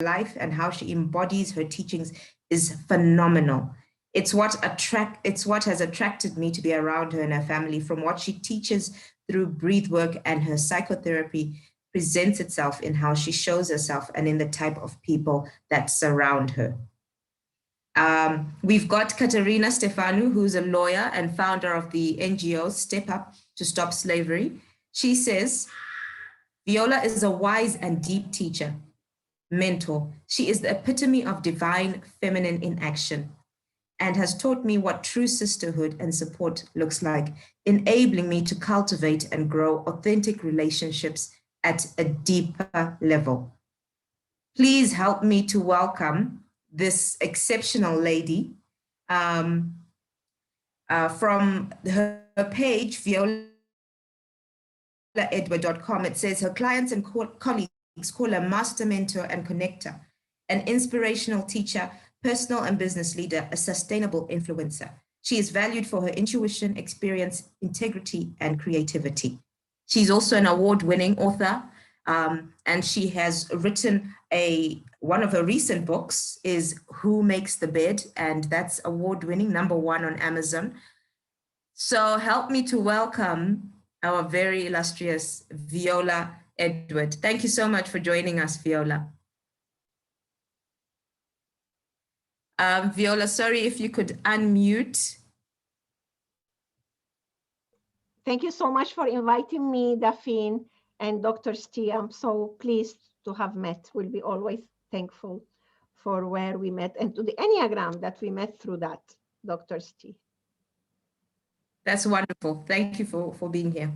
life and how she embodies her teachings is phenomenal. It's what has attracted me to be around her and her family. From what she teaches through breath work and her psychotherapy presents itself in how she shows herself and in the type of people that surround her. We've got Katerina Stefanu, who's a lawyer and founder of the NGO Step Up to Stop Slavery. She says, Viola is a wise and deep teacher, mentor. She is the epitome of divine feminine in action and has taught me what true sisterhood and support looks like, enabling me to cultivate and grow authentic relationships at a deeper level. Please help me to welcome this exceptional lady. From her page, violaedward.com, it says her clients and colleagues call her master mentor and connector, an inspirational teacher, personal and business leader, a sustainable influencer. She is valued for her intuition, experience, integrity, and creativity. She's also an award-winning author, and she has written one of her recent books is Who Makes the Bed, and that's award-winning, #1 on Amazon. So help me to welcome our very illustrious Viola Edward. Thank you so much for joining us, Viola. Viola, sorry if you could unmute. Thank you so much for inviting me, Daphne and Dr. Stee. I'm so pleased to have met. We'll be always thankful for where we met and to the Enneagram that we met through that, Dr. Stee. That's wonderful. Thank you for being here.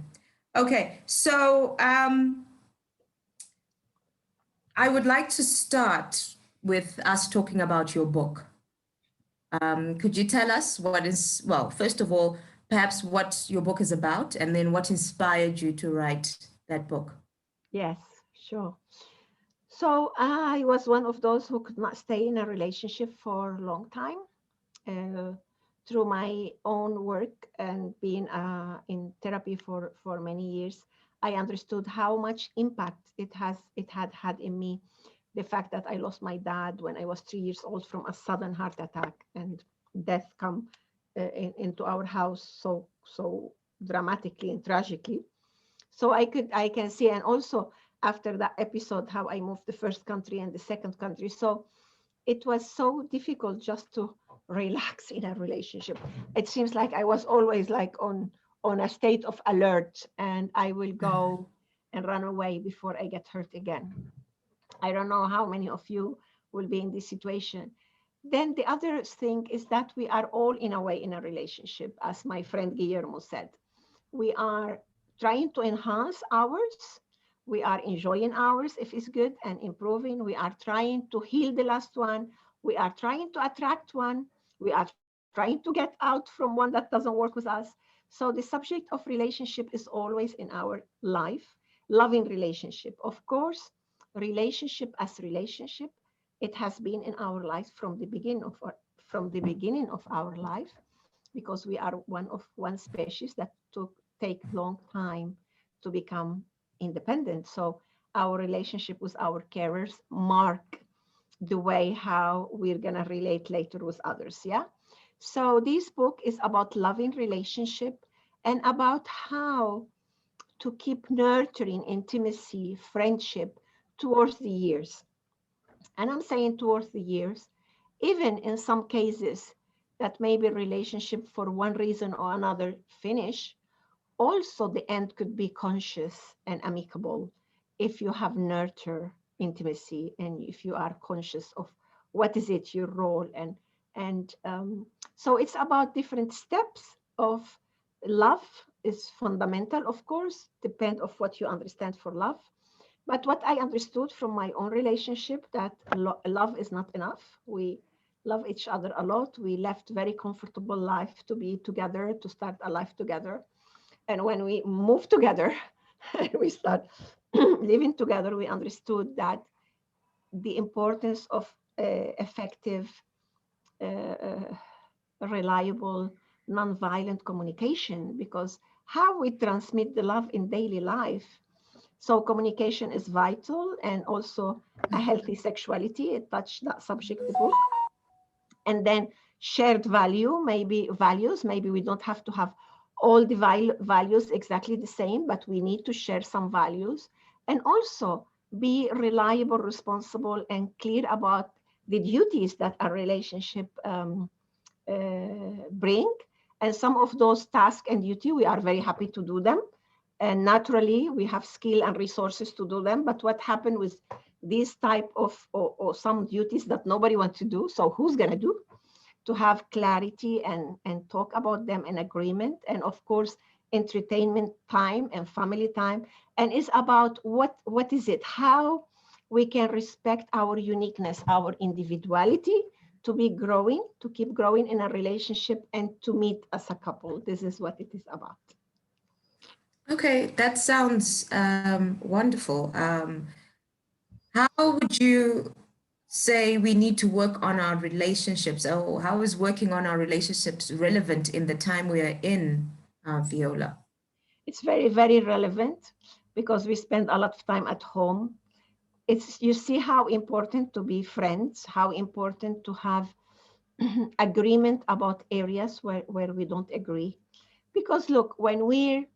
Okay, so I would like to start with us talking about your book. Could you tell us what is, well, first of all, perhaps what your book is about, and then what inspired you to write that book? Yes, sure. So I was one of those who could not stay in a relationship for a long time. Through my own work and being in therapy for many years, I understood how much impact it had in me. The fact that I lost my dad when I was 3 years old from a sudden heart attack, and death come into our house so dramatically and tragically. So I can see, and also after that episode, how I moved the first country and the second country. So it was so difficult just to relax in a relationship. It seems like I was always like on a state of alert, and I will go and run away before I get hurt again. I don't know how many of you will be in this situation. Then the other thing is that we are all in a way in a relationship, as my friend Guillermo said. We are trying to enhance ours. We are enjoying ours if it's good and improving. We are trying to heal the last one. We are trying to attract one. We are trying to get out from one that doesn't work with us. So the subject of relationship is always in our life. Loving relationship, of course, relationship as relationship, it has been in our life from the beginning of our life, because we are one species that take long time to become independent. So our relationship with our carers mark the way how we're gonna relate later with others. Yeah. So this book is about loving relationship and about how to keep nurturing intimacy, friendship towards the years. And I'm saying towards the years, even in some cases that maybe relationship for one reason or another finish, also the end could be conscious and amicable if you have nurture intimacy and if you are conscious of what is it your role. And so it's about different steps of love is fundamental, of course, depend of what you understand for love. But what I understood from my own relationship, that love is not enough. We love each other a lot. We left very comfortable life to be together, to start a life together. And when we moved together and we start living together, we understood that the importance of effective, reliable, non-violent communication, because how we transmit the love in daily life So communication is vital, and also a healthy sexuality. It touched that subject, the book. And then shared values. Maybe we don't have to have all the values exactly the same, but we need to share some values. And also be reliable, responsible, and clear about the duties that a relationship bring. And some of those tasks and duty, we are very happy to do them. And naturally, we have skill and resources to do them. But what happened with these type of, or some duties that nobody wants to do, so who's going to do? To have clarity and talk about them in agreement. And of course, entertainment time and family time. And it's about what is it? How we can respect our uniqueness, our individuality, to be growing, to keep growing in a relationship, and to meet as a couple. This is what it is about. Okay, that sounds wonderful. How would you say we need to work on our relationships? Or how is working on our relationships relevant in the time we are in, Viola? It's very, very relevant because we spend a lot of time at home. You see how important to be friends, how important to have agreement about areas where we don't agree. Because look, when we're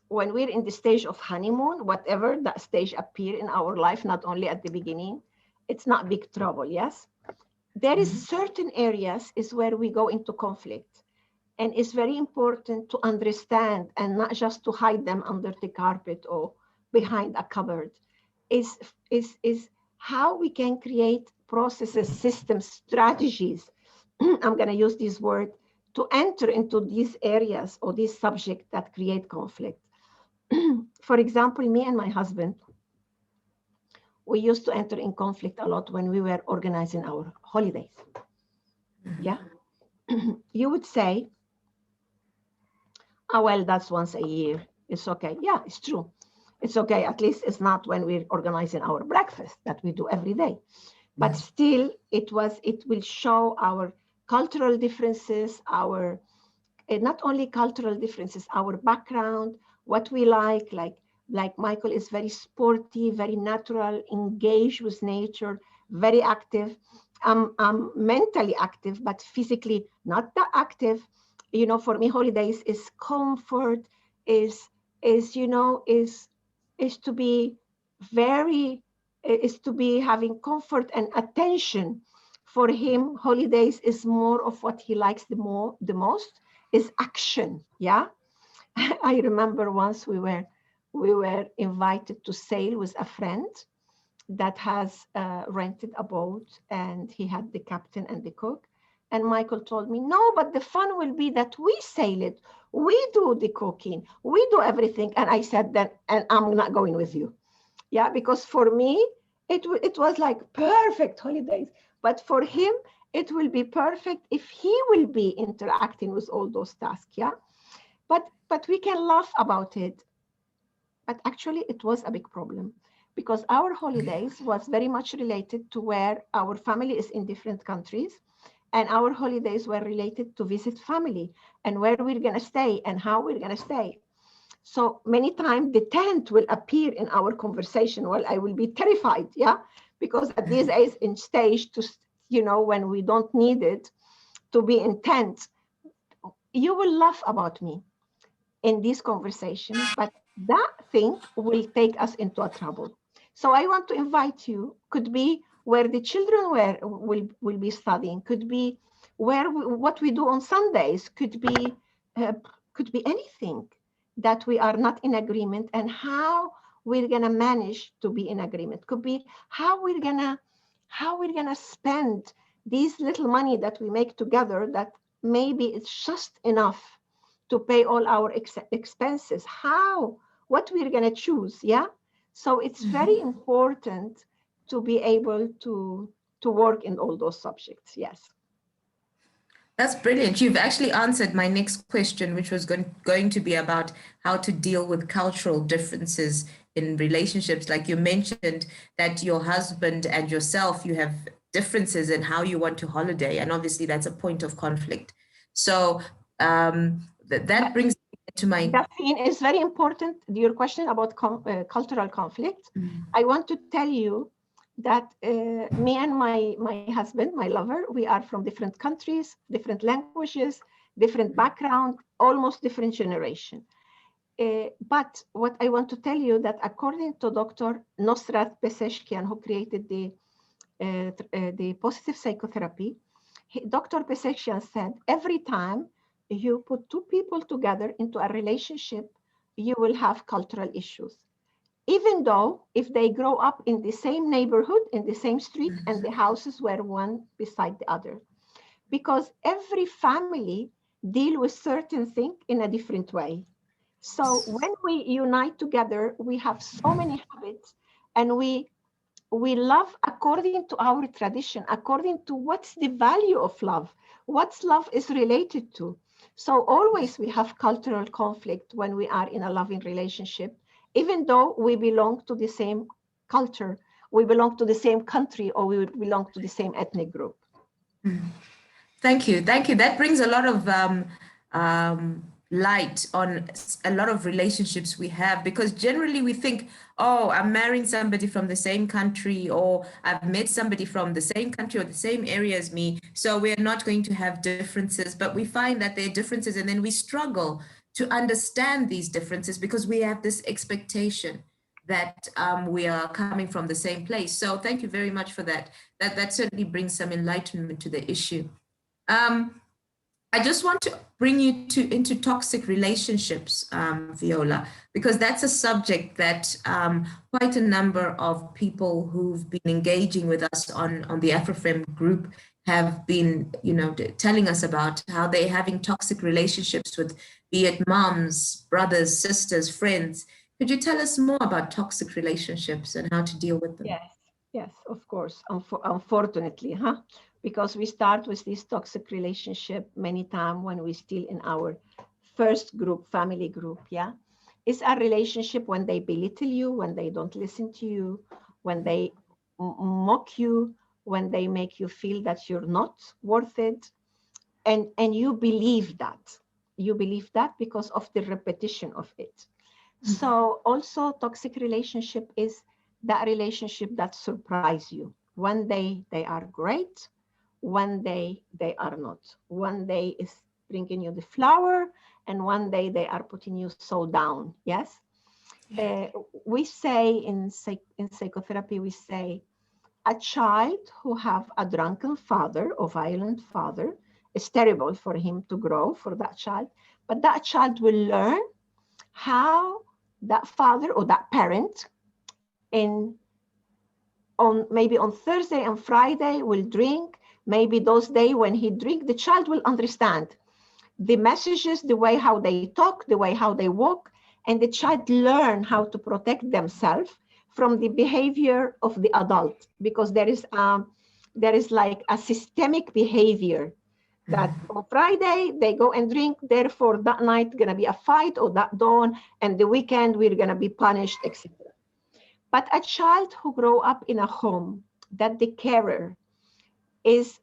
in the stage of honeymoon, whatever that stage appear in our life, not only at the beginning, it's not big trouble, yes? There is certain areas is where we go into conflict. And it's very important to understand and not just to hide them under the carpet or behind a cupboard. Is how we can create processes, systems, strategies. I'm going to use this word to enter into these areas or these subjects that create conflict. For example, me and my husband, we used to enter in conflict a lot when we were organizing our holidays. Yeah. You would say, oh, well, that's once a year. It's okay. Yeah, it's true. It's okay. At least it's not when we're organizing our breakfast that we do every day. But still, it will show our cultural differences, our not only cultural differences, our background, what we like Michael is very sporty, very natural, engaged with nature, very active. I'm mentally active, but physically not that active. You know, for me, holidays is comfort, is to be very, is to be having comfort and attention. For him, holidays is more of what he likes the most is action. Yeah. I remember once we were invited to sail with a friend that has rented a boat, and he had the captain and the cook. And Michael told me, no, but the fun will be that we sail it. We do the cooking. We do everything. And I said then, and I'm not going with you. Yeah, because for me, it was like perfect holidays. But for him, it will be perfect if he will be interacting with all those tasks. Yeah. But we can laugh about it. But actually, it was a big problem because our holidays was very much related to where our family is in different countries. And our holidays were related to visit family and where we're going to stay and how we're going to stay. So many times the tent will appear in our conversation. Well, I will be terrified, yeah, because at this age in stage to, when we don't need it to be in tent, you will laugh about me in this conversation, but that thing will take us into a trouble. So I want to invite you, could be where the children will be studying, could be what we do on Sundays, could be anything that we are not in agreement, and how we're gonna manage to be in agreement. Could be how we're gonna spend these little money that we make together that maybe it's just enough to pay all our expenses. What we're gonna choose, yeah? So it's very important to be able to work in all those subjects, yes. That's brilliant. You've actually answered my next question, which was going to be about how to deal with cultural differences in relationships. Like you mentioned that your husband and yourself, you have differences in how you want to holiday. And obviously that's a point of conflict. So that brings me to my... Daphne, is very important. Your question about cultural conflict. I want to tell you that me and my husband, my lover, we are from different countries, different languages, different background, almost different generation. But what I want to tell you that according to Dr. Nosrat Peseshkian, who created the positive psychotherapy, Dr. Peseshkian said, every time you put two people together into a relationship, you will have cultural issues. Even though if they grow up in the same neighborhood, in the same street, and the houses were one beside the other. Because every family deal with certain things in a different way. So when we unite together, we have so many habits, and we love according to our tradition, according to what's the value of love, what's love is related to. So always we have cultural conflict when we are in a loving relationship, even though we belong to the same culture, we belong to the same country, or we belong to the same ethnic group. Thank you. Thank you. That brings a lot of light on a lot of relationships we have, because generally we think, oh, I'm marrying somebody from the same country, or I've met somebody from the same country or the same area as me, so we're not going to have differences. But we find that there are differences, and then we struggle to understand these differences because we have this expectation that we are coming from the same place. So thank you very much for that. That certainly brings some enlightenment to the issue. I just want to bring you into toxic relationships, Viola, because that's a subject that quite a number of people who've been engaging with us on the AfroFemme group have been, telling us about how they're having toxic relationships with, be it moms, brothers, sisters, friends. Could you tell us more about toxic relationships and how to deal with them? Yes, of course. Unfortunately, because we start with this toxic relationship many times when we're still in our first group, family group. It's a relationship when they belittle you, when they don't listen to you, when they mock you, when they make you feel that you're not worth it, and you believe that because of the repetition of it. So also toxic relationship is that relationship that surprise you. One day they are great, one day they are not. One day is bringing you the flower, and one day they are putting you so down. Yes. We say in psychotherapy, we say a child who have a drunken father or violent father is terrible for him to grow, for that child, but that child will learn how that father or that parent maybe on Thursday and Friday will drink. Maybe those days when he drink, the child will understand the messages, the way how they talk, the way how they walk, and the child learn how to protect themselves from the behavior of the adult, because there is like a systemic behavior that on Friday they go and drink, therefore that night gonna be a fight, or that dawn and the weekend we're gonna be punished, etc. But a child who grow up in a home that the carer is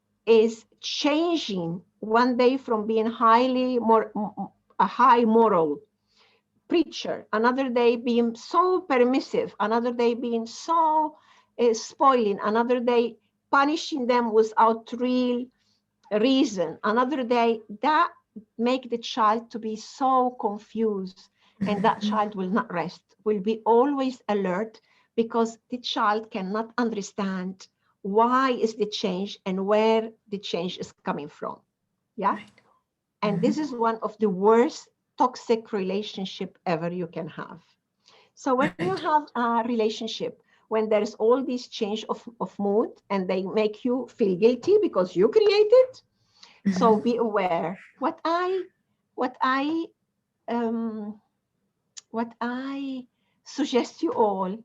changing one day from being a high moral preacher, another day being so permissive, another day being so spoiling, another day punishing them without real reason, another day, that make the child to be so confused, and that child will not rest, will be always alert, because the child cannot understand why is the change and where the change is coming from. And this is one of the worst toxic relationship ever you can have. So when you have a relationship when there's all this change of mood, and they make you feel guilty because you created, so be aware. What I suggest you all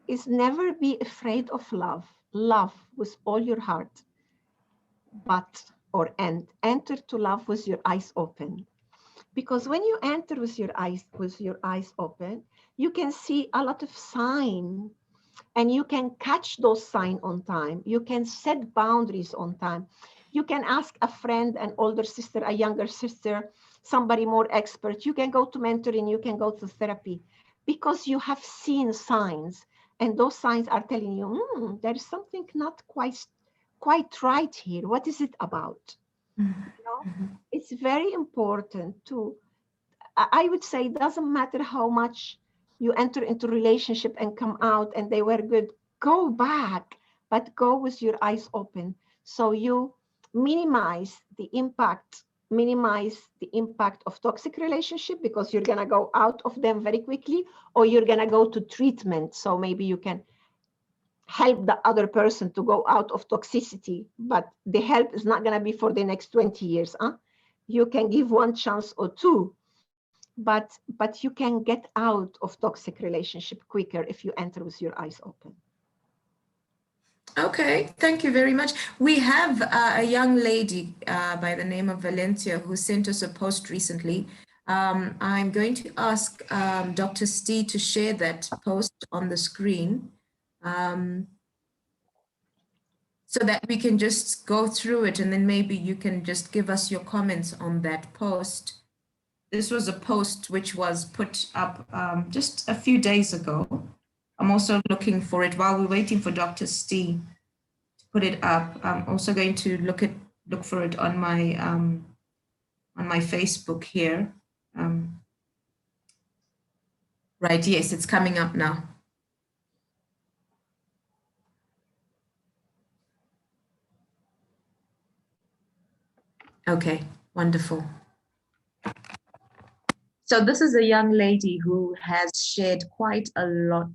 is never be afraid of love. Love with all your heart, enter to love with your eyes open. Because when you enter with your eyes open, you can see a lot of sign, and you can catch those signs on time. You can set boundaries on time. You can ask a friend, an older sister, a younger sister, somebody more expert, you can go to mentoring, you can go to therapy, because you have seen signs, and those signs are telling you, there's something not quite right here. What is it about? It's very important to, I would say, it doesn't matter how much you enter into relationship and come out and they were good, go back, but go with your eyes open. So you minimize the impact of toxic relationship, because you're going to go out of them very quickly, or you're going to go to treatment. So maybe you can help the other person to go out of toxicity, but the help is not going to be for the next 20 years. You can give one chance or two, but you can get out of toxic relationship quicker if you enter with your eyes open. Okay, thank you very much. We have a young lady by the name of Valencia who sent us a post recently. I'm going to ask Dr. Stee to share that post on the screen so that we can just go through it, and then maybe you can just give us your comments on that post. This was a post which was put up just a few days ago. I'm also looking for it while we're waiting for Dr. Stee to put it up. I'm also going to look for it on my Facebook here. Right, yes, it's coming up now. Okay, wonderful. So this is a young lady who has shared quite a lot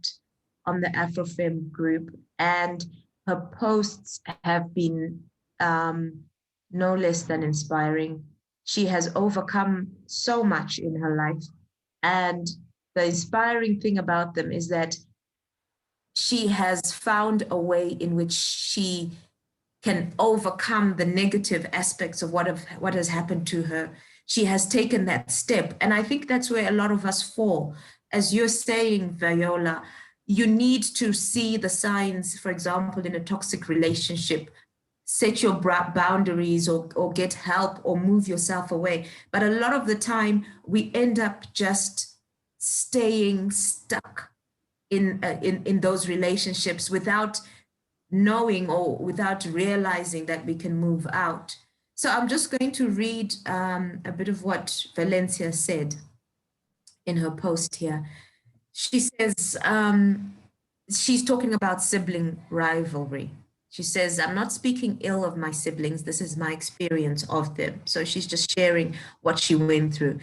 on the AfroFemme group, and her posts have been no less than inspiring. She has overcome so much in her life, and the inspiring thing about them is that she has found a way in which she can overcome the negative aspects of what has happened to her. She has taken that step. And I think that's where a lot of us fall. As you're saying, Viola, you need to see the signs, for example, in a toxic relationship, set your boundaries or get help or move yourself away. But a lot of the time we end up just staying stuck in those relationships without knowing or without realizing that we can move out. So I'm just going to read a bit of what Valencia said in her post here. She says, she's talking about sibling rivalry. She says, I'm not speaking ill of my siblings. This is my experience of them. So she's just sharing what she went through.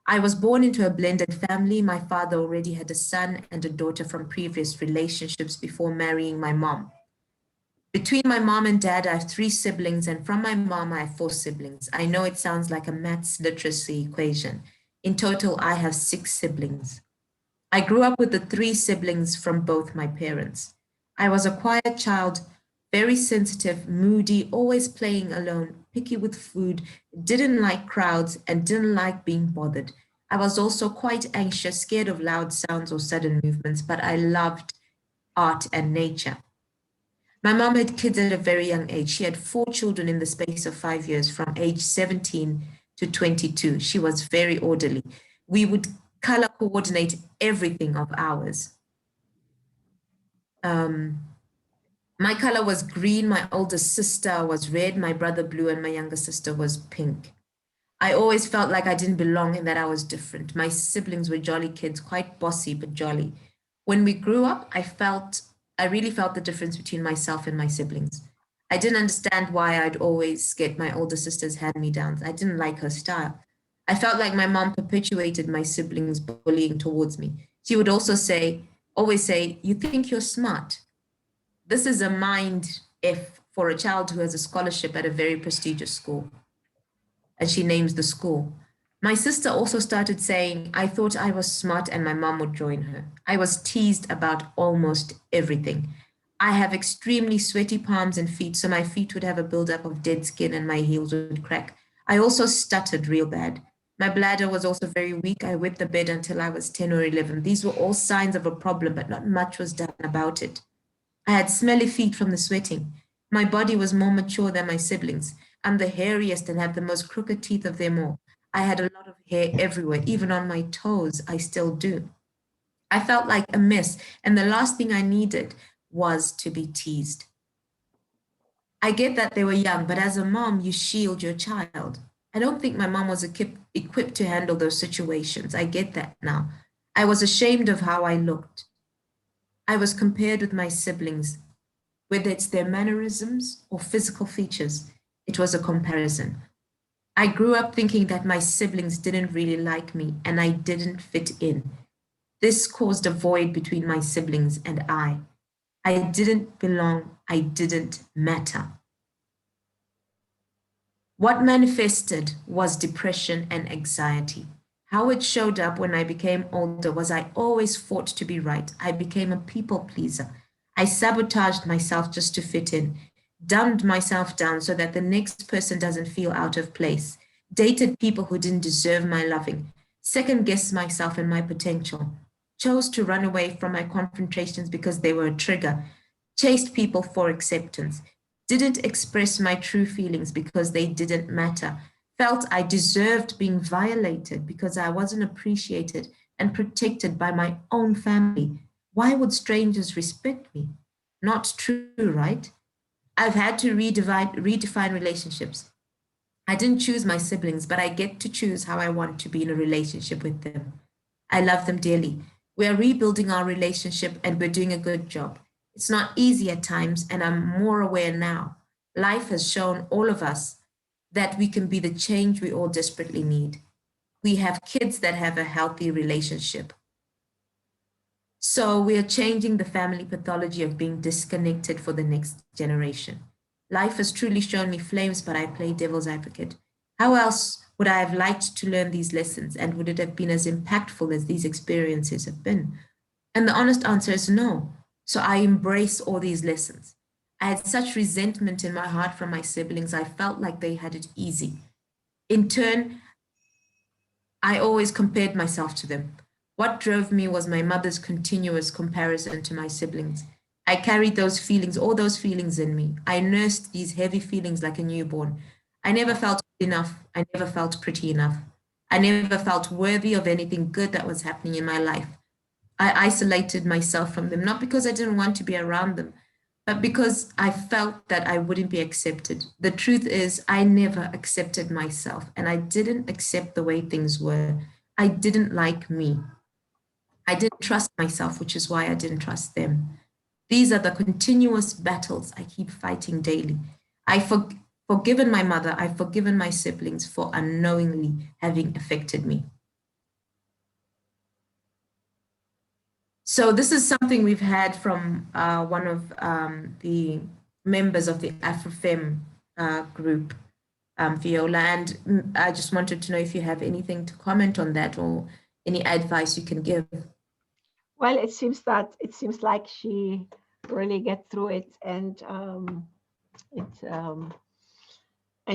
I was born into a blended family. My father already had a son and a daughter from previous relationships before marrying my mom. Between my mom and dad, I have 3 siblings, and from my mom, I have 4 siblings. I know it sounds like a maths literacy equation. In total, I have 6 siblings. I grew up with the 3 siblings from both my parents. I was a quiet child, very sensitive, moody, always playing alone, picky with food, didn't like crowds, and didn't like being bothered. I was also quite anxious, scared of loud sounds or sudden movements, but I loved art and nature. My mom had kids at a very young age. She had 4 children in the space of 5 years, from age 17 to 22. She was very orderly. We would color coordinate everything of ours. My color was green, my older sister was red, my brother blue, and my younger sister was pink. I always felt like I didn't belong and that I was different. My siblings were jolly kids, quite bossy, but jolly. When we grew up, I really felt the difference between myself and my siblings. I didn't understand why I'd always get my older sister's hand-me-downs. I didn't like her style. I felt like my mom perpetuated my siblings' bullying towards me. She would also always say, you think you're smart. This is a mind F for a child who has a scholarship at a very prestigious school. And she names the school. My sister also started saying, I thought I was smart and my mom would join her. I was teased about almost everything. I have extremely sweaty palms and feet, so my feet would have a buildup of dead skin and my heels would crack. I also stuttered real bad. My bladder was also very weak. I wet the bed until I was 10 or 11. These were all signs of a problem, but not much was done about it. I had smelly feet from the sweating. My body was more mature than my siblings. I'm the hairiest and have the most crooked teeth of them all. I had a lot of hair everywhere, even on my toes. I still do. I felt like a mess, and the last thing I needed was to be teased. I get that they were young, but as a mom, you shield your child. I don't think my mom was equipped to handle those situations. I get that now. I was ashamed of how I looked. I was compared with my siblings, whether it's their mannerisms or physical features. It was a comparison. I grew up thinking that my siblings didn't really like me and I didn't fit in. This caused a void between my siblings and I. I didn't belong. I didn't matter. What manifested was depression and anxiety. How it showed up when I became older was I always fought to be right. I became a people pleaser. I sabotaged myself just to fit in, dumbed myself down so that the next person doesn't feel out of place, dated people who didn't deserve my loving, second guessed myself and my potential, chose to run away from my confrontations because they were a trigger, chased people for acceptance, didn't express my true feelings because they didn't matter, felt I deserved being violated because I wasn't appreciated and protected by my own family. Why would strangers respect me? Not true, right? I've had to redefine relationships. I didn't choose my siblings, but I get to choose how I want to be in a relationship with them. I love them dearly. We are rebuilding our relationship and we're doing a good job. It's not easy at times, and I'm more aware now. Life has shown all of us that we can be the change we all desperately need. We have kids that have a healthy relationship. So we are changing the family pathology of being disconnected for the next generation. Life has truly shown me flames, but I play devil's advocate. How else would I have liked to learn these lessons, and would it have been as impactful as these experiences have been? And the honest answer is no. So I embrace all these lessons. I had such resentment in my heart from my siblings. I felt like they had it easy. In turn, I always compared myself to them. What drove me was my mother's continuous comparison to my siblings. I carried those feelings, all those feelings in me. I nursed these heavy feelings like a newborn. I never felt good enough. I never felt pretty enough. I never felt worthy of anything good that was happening in my life. I isolated myself from them, not because I didn't want to be around them, but because I felt that I wouldn't be accepted. The truth is, I never accepted myself, and I didn't accept the way things were. I didn't like me. I didn't trust myself, which is why I didn't trust them. These are the continuous battles I keep fighting daily. I've forgiven my mother, I've forgiven my siblings for unknowingly having affected me. So this is something we've had from one of the members of the AfroFemme group, Viola, and I just wanted to know if you have anything to comment on that or any advice you can give. Well, it seems like she really get through it, and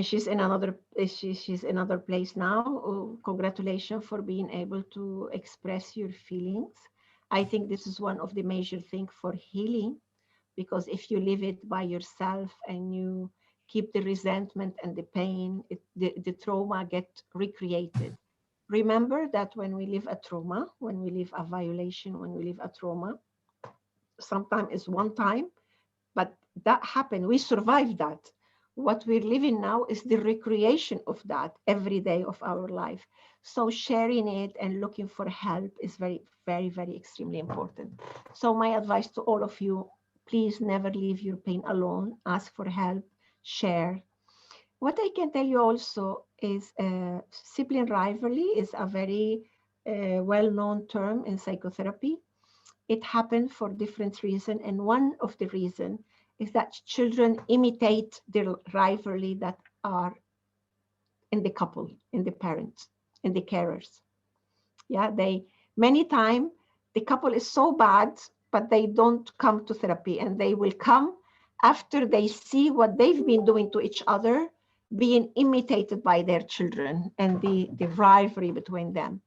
she's in another she's in another place now. Oh, congratulations for being able to express your feelings. I think this is one of the major things for healing, because if you live it by yourself and you keep the resentment and the pain, the trauma get recreated. Remember that when we live a trauma, when we live a violation, when we live a trauma, sometimes it's one time, but that happened. We survived that. What we're living now is the recreation of that every day of our life. So sharing it and looking for help is very, very, very extremely important. So my advice to all of you, please never leave your pain alone. Ask for help, share. What I can tell you also is sibling rivalry is a very well-known term in psychotherapy. It happened for different reasons, and one of the reasons is that children imitate the rivalry that are in the couple, in the parents, in the carers. Yeah, they many times the couple is so bad, but they don't come to therapy, and they will come after they see what they've been doing to each other being imitated by their children, and the rivalry between them.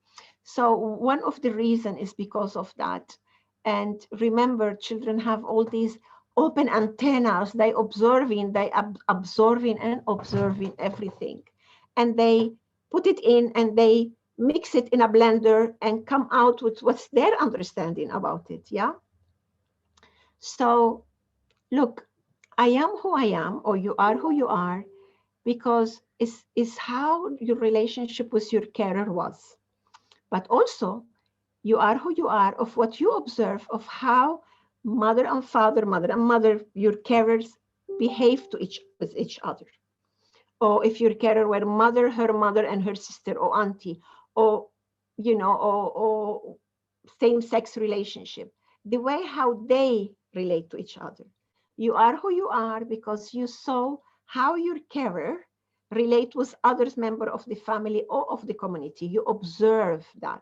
So one of the reasons is because of that. And remember, children have all these open antennas. They absorbing and observing everything, and they put it in, and they mix it in a blender and come out with what's their understanding about it. Yeah. So look, I am who I am, or you are who you are, because it's how your relationship with your carer was. But also, you are who you are of what you observe of how mother and father, mother and mother, your carers behave to with each other. Or if your carer were her mother and her sister or auntie, or or same-sex relationship, the way how they relate to each other. You are who you are because you saw how your carer relate with others member of the family or of the community. You observe that.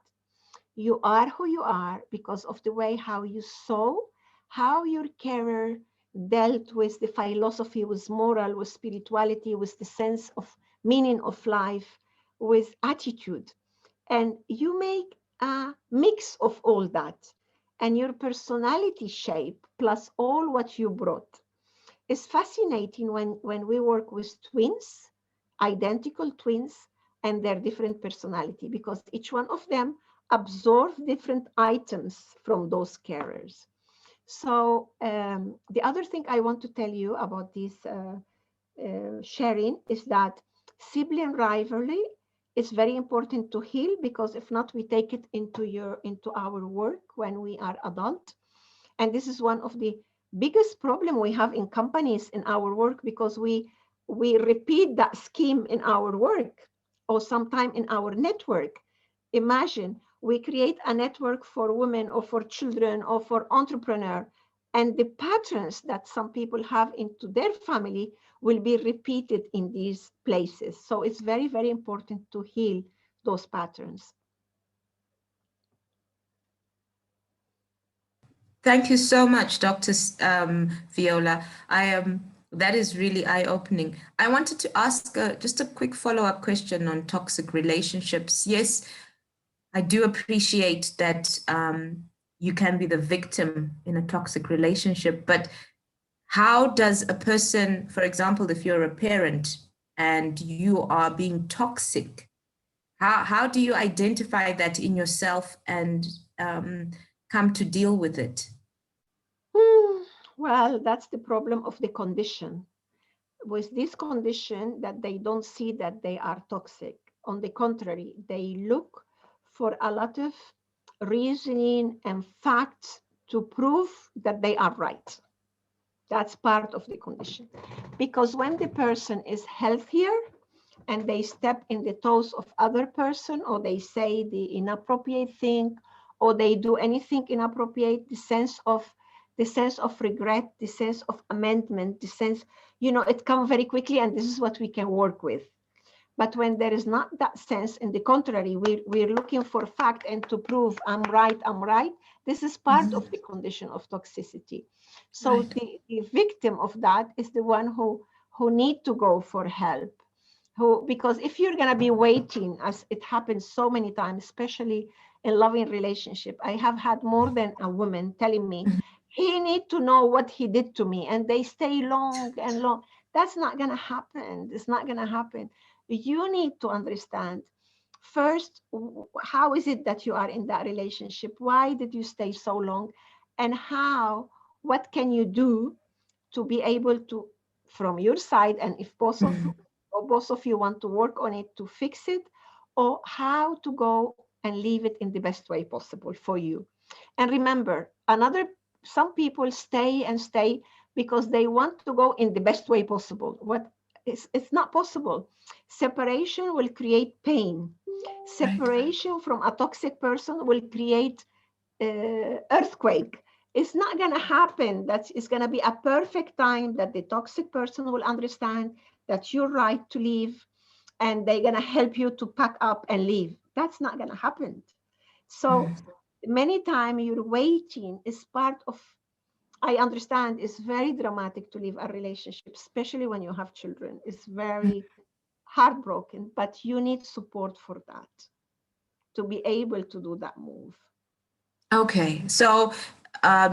You are who you are because of the way how you saw how your carer dealt with the philosophy, with moral, with spirituality, with the sense of meaning of life, with attitude. And you make a mix of all that. And your personality shape plus all what you brought is fascinating when we work with twins, identical twins, and their different personality, because each one of them absorb different items from those carers. So the other thing I want to tell you about this sharing is that sibling rivalry is very important to heal, because if not, we take it into our work when we are adult. And this is one of the biggest problem we have in companies in our work, because we repeat that scheme in our work or sometime in our network. Imagine we create a network for women or for children or for entrepreneur, and the patterns that some people have into their family will be repeated in these places. So it's very, very important to heal those patterns. Thank you so much, Dr. Viola. That is really eye-opening. I wanted to ask just a quick follow-up question on toxic relationships. Yes, I do appreciate that you can be the victim in a toxic relationship, but how does a person, for example, if you're a parent and you are being toxic, how do you identify that in yourself and come to deal with it? Well, that's the problem of the condition. With this condition, that they don't see that they are toxic. On the contrary, they look for a lot of reasoning and facts to prove that they are right. That's part of the condition. Because when the person is healthier and they step in the toes of other person, or they say the inappropriate thing, or they do anything inappropriate, the sense of regret, the sense of amendment, the sense, it comes very quickly, and this is what we can work with. But when there is not that sense, in the contrary, we're looking for fact and to prove I'm right. This is part of the condition of toxicity. So Right. the victim of that is the one who need to go for help. Because if you're going to be waiting, as it happens so many times, especially in loving relationship, I have had more than a woman telling me, he need to know what he did to me, and they stay long and long. That's not going to happen. It's not going to happen. You need to understand first, how is it that you are in that relationship? Why did you stay so long? And what can you do to be able to, from your side, and if both of you want to work on it, to fix it, or how to go and leave it in the best way possible for you. And remember, some people stay because they want to go in the best way possible. It's not possible. Separation will create pain. Separation from a toxic person will create earthquake. It's not going to happen. It's going to be a perfect time that the toxic person will understand that you're right to leave, and they're going to help you to pack up and leave. That's not going to happen. So many times you're waiting is part of, I understand it's very dramatic to leave a relationship, especially when you have children. It's very heartbroken, but you need support for that to be able to do that move. Okay, so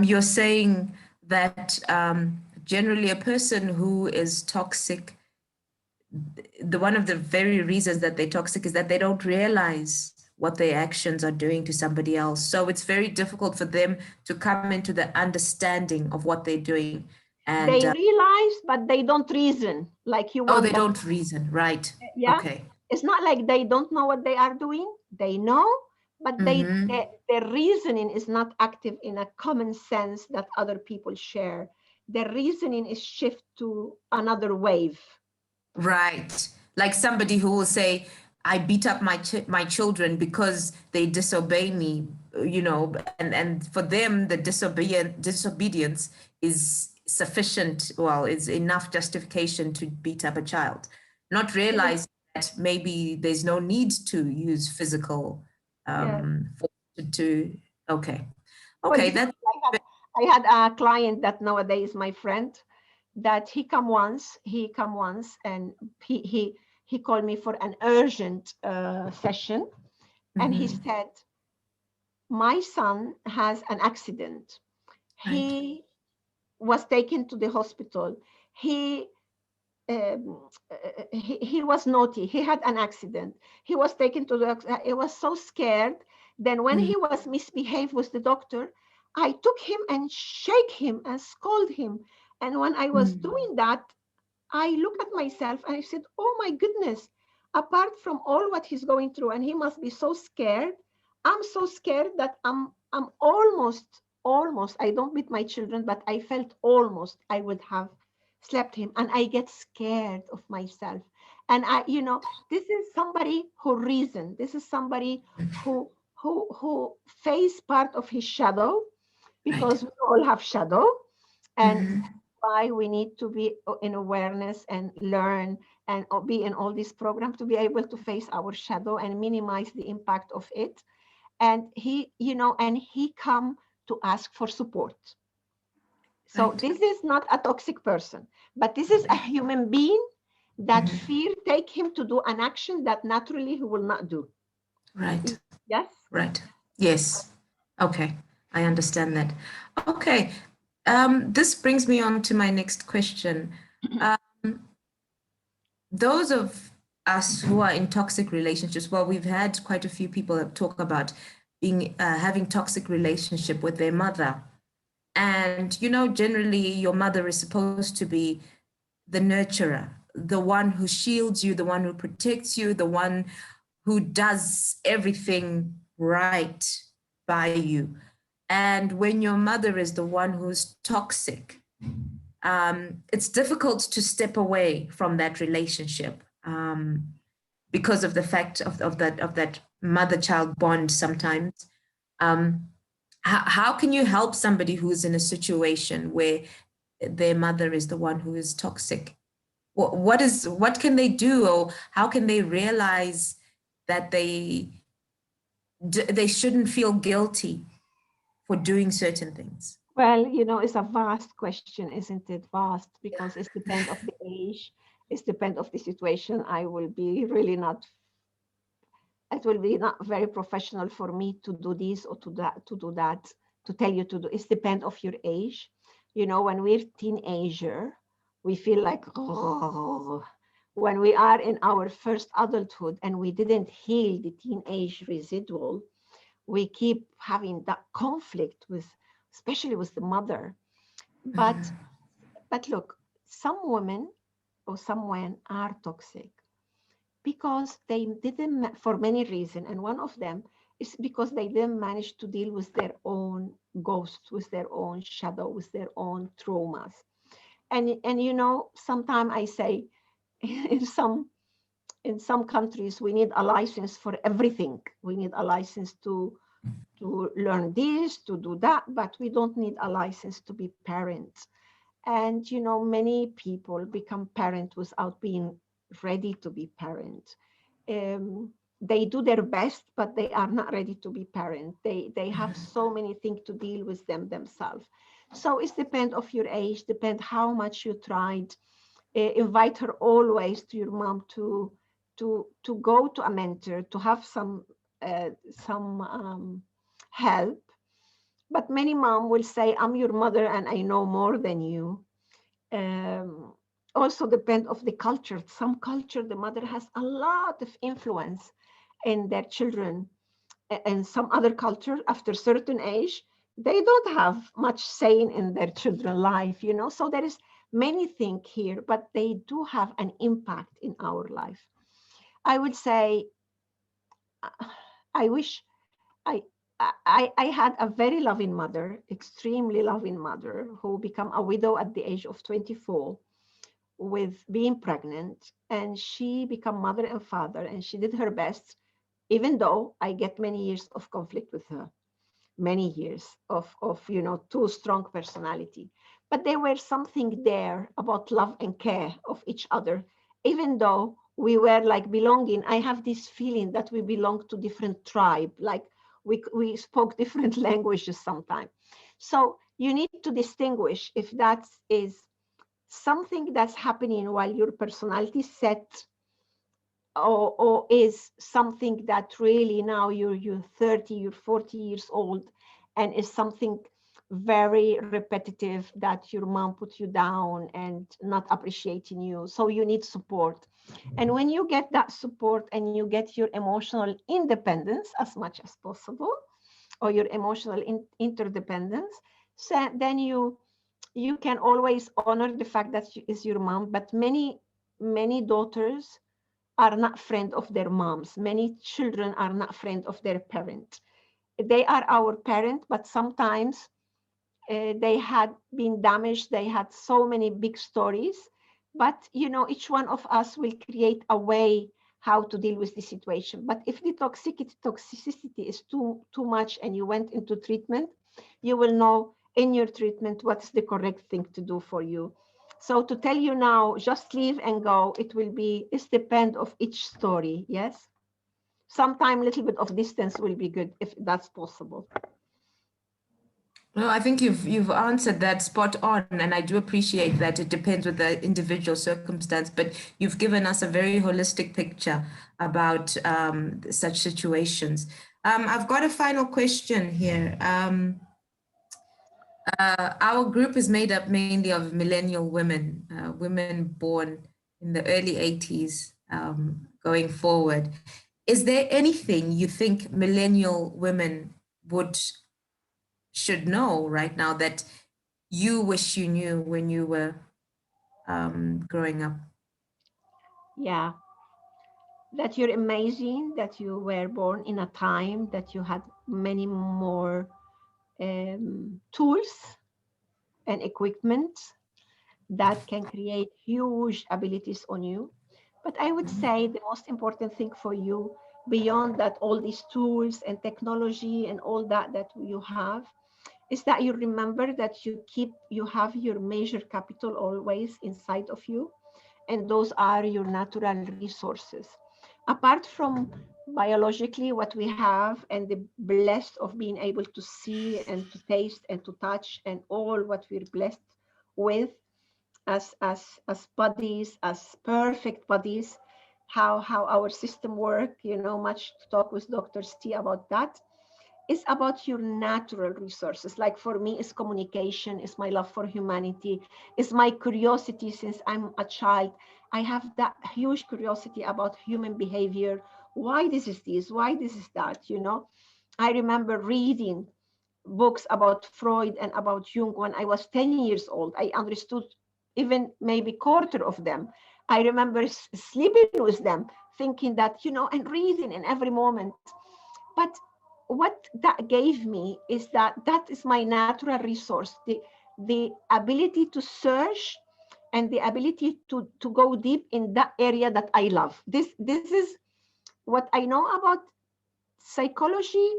you're saying that generally a person who is toxic one of the very reasons that they're toxic is that they don't realize what their actions are doing to somebody else. So it's very difficult for them to come into the understanding of what they're doing. And they realize, but they don't reason like you oh, want they them. don't reason, right? Yeah. Okay. It's not like they don't know what they are doing. They know, but their reasoning is not active in a common sense that other people share. Their reasoning is shift to another wave. Right. Like somebody who will say, I beat up my children because they disobey me, and for them, the disobedience is sufficient, well, it's enough justification to beat up a child, not realizing that maybe there's no need to use physical force okay. For Okay, example, I had a client that nowadays my friend, that he come once, and he called me for an urgent session, and he said, my son has an accident. He was taken to the hospital. He was naughty. He had an accident. He was taken to the. He was so scared. Then when he was misbehaved with the doctor, I took him and shake him and scold him. And when I was doing that, I looked at myself and I said, "Oh my goodness! Apart from all what he's going through, and he must be so scared. I'm so scared that I'm almost. I don't beat my children, but I felt almost I would have slept him, and I get scared of myself. And this is somebody who reasoned. This is somebody who faced part of his shadow, because we all have shadow, and why we need to be in awareness and learn and be in all these programs to be able to face our shadow and minimize the impact of it. And he come to ask for support. So this is not a toxic person, but this is a human being that fear take him to do an action that naturally he will not do. Right. Yes. Right. Yes. Okay. I understand that. Okay. This brings me on to my next question. Those of us who are in toxic relationships, well, we've had quite a few people that talk about having toxic relationship with their mother. And, generally your mother is supposed to be the nurturer, the one who shields you, the one who protects you, the one who does everything right by you. And when your mother is the one who's toxic, it's difficult to step away from that relationship because of the fact of that mother-child bond sometimes. How can you help somebody who's in a situation where their mother is the one who is toxic? What can they do, or how can they realize that they shouldn't feel guilty for doing certain things? Well, it's a vast question, isn't it? Vast, because it depends of the age, it depends of the situation. It will be not very professional for me to do this or to do that, to tell you to do. It depends of your age. When we're teenager, we feel like, oh. When we are in our first adulthood and we didn't heal the teenage residual, we keep having that conflict especially with the mother. But look, some women or some men are toxic because they didn't, for many reasons, and one of them is because they didn't manage to deal with their own ghosts, with their own shadow, with their own traumas. And sometimes I say, in some countries we need a license for everything. We need a license to learn this, to do that, but we don't need a license to be parents. And many people become parent without being ready to be parent. They do their best, but they are not ready to be parent. They have so many things to deal with themselves. So it depends of your age, depend how much you tried. Invite her always to your mom to go to a mentor, to have some help. But many mom will say, I'm your mother and I know more than you. also depend of the culture. Some culture, the mother has a lot of influence in their children, and some other culture after certain age, they don't have much saying in their children's life, you know. So there is many things here, but they do have an impact in our life. I would say, I wish I I had a very loving mother, extremely loving mother, who became a widow at the age of 24 with being pregnant, and she became mother and father, and she did her best, even though I get many years of conflict with her, many years of you know, too strong personality. But there were something there about love and care of each other, even though we were like belonging. I have this feeling that we belong to different tribe, like we spoke different languages sometimes. So you need to distinguish if that is something that's happening while your personality set, or is something that really now you're 30, you're 40 years old, and is something very repetitive that your mom put you down and not appreciating you, so you need support. And when you get that support and you get your emotional independence as much as possible, or your emotional interdependence, so then you can always honor the fact that she is your mom. But many daughters are not friend of their moms. Many children are not friend of their parent. They are our parent, but sometimes they had been damaged. They had so many big stories, but you know, each one of us will create a way how to deal with the situation. But if the toxicity is too much and you went into treatment, you will know in your treatment what's the correct thing to do for you. So to tell you now, just leave and go, it will be, it's depend of each story. Yes. Sometime a little bit of distance will be good if that's possible. No, I think you've answered that spot on, and I do appreciate that it depends with the individual circumstance, but you've given us a very holistic picture about such situations. I've got a final question here. Our group is made up mainly of millennial women, women born in the early 80s, going forward. Is there anything you think millennial women would should know right now that you wish you knew when you were growing up? Yeah, that you're amazing, that you were born in a time that you had many more tools and equipment that can create huge abilities on you. But I would say the most important thing for you, beyond that, all these tools and technology and all that that you have, is that you remember that you have your major capital always inside of you, and those are your natural resources. Apart from biologically what we have and the blessed of being able to see and to taste and to touch and all what we're blessed with as bodies, as perfect bodies, how our system work, you know, much to talk with Dr. T about that. It's about your natural resources. Like for me, it's communication, it's my love for humanity, it's my curiosity since I'm a child. I have that huge curiosity about human behavior. Why this is this? Why this is that? You know, I remember reading books about Freud and about Jung when I was 10 years old. I understood even maybe quarter of them. I remember sleeping with them, thinking that, you know, and reading in every moment. But what that gave me is that is my natural resource, the ability to search and the ability to go deep in that area that I love. This is what I know about psychology.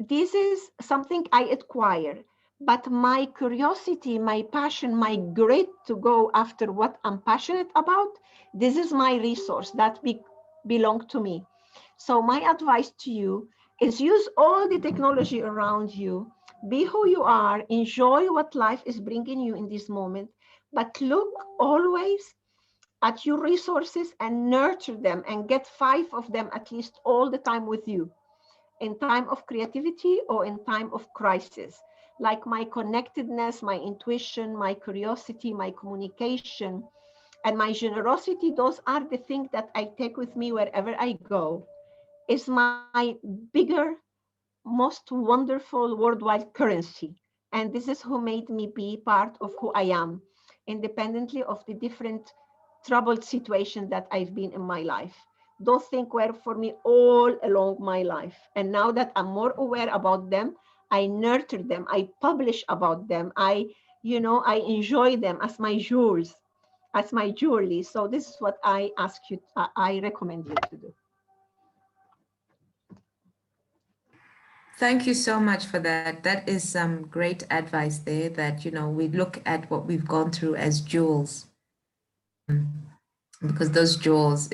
This is something I acquire, but my curiosity, my passion, my grit to go after what I'm passionate about, this is my resource that belong to me. So my advice to you is use all the technology around you, be who you are, enjoy what life is bringing you in this moment, but look always at your resources and nurture them and get 5 of them at least all the time with you, in time of creativity or in time of crisis. Like my connectedness, my intuition, my curiosity, my communication, And my generosity, those are the things that I take with me wherever I go. Is my bigger, most wonderful worldwide currency. And this is who made me be part of who I am, independently of the different troubled situations that I've been in my life. Those things were for me all along my life. And now that I'm more aware about them, I nurture them, I publish about them, I enjoy them as my jewels, as my jewelry. So this is what I ask you, I recommend you to do. Thank you so much for that. That is some great advice there that, we look at what we've gone through as jewels, because those jewels,